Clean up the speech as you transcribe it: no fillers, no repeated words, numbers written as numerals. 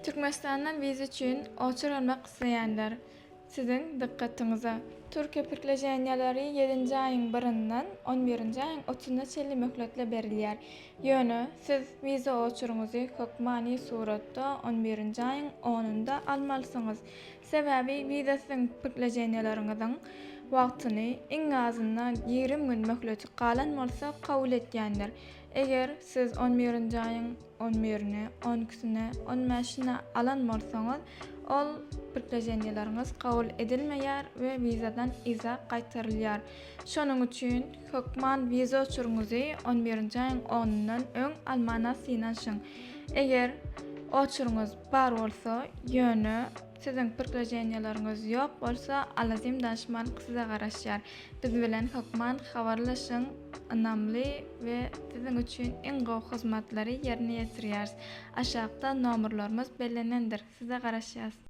Türkmenistandan viza üçin oçur almak isleýänler. Sizin dikkatinize. Türkiýe pirklejenýalary 7-nji aýyň 1-inden 11-nji aýyň 30-na çenli möhletle berilýär. Ýöne siz viza oçuruňyzy hökmani suratda 11-nji aýyň 10-ynda almalysyňyz. Sebäbi viza siziň pirklejenýalaryňyzyň wagtyny iň azyndan 20 gün möhleti galan bolsa kabul etýändir. Eger siz 11-nji aýyň 11-ni, 12-sine, 15-sine alan bolsaňyz, ol pirklejenýalaryňyz kabul edilmeýär we wizadan iza gaýtarylýar. Şonuň üçin hökman viza oçuruňyzy 11-nji aýyň 10-ndan öň almana synaşyň. Eger oçuruňyz bar bolsa, ýöne siziň pirklejenýalaryňyz ýok bolsa, alazym danışmanlyk size garaşýar. Biz bilen hökman habarlaşyň, ynamly we siziň üçin iň gowy hyzmatlary ýerine ýetirýäris. Aşagda nomerlerimiz bellenendir. Size garaşýas.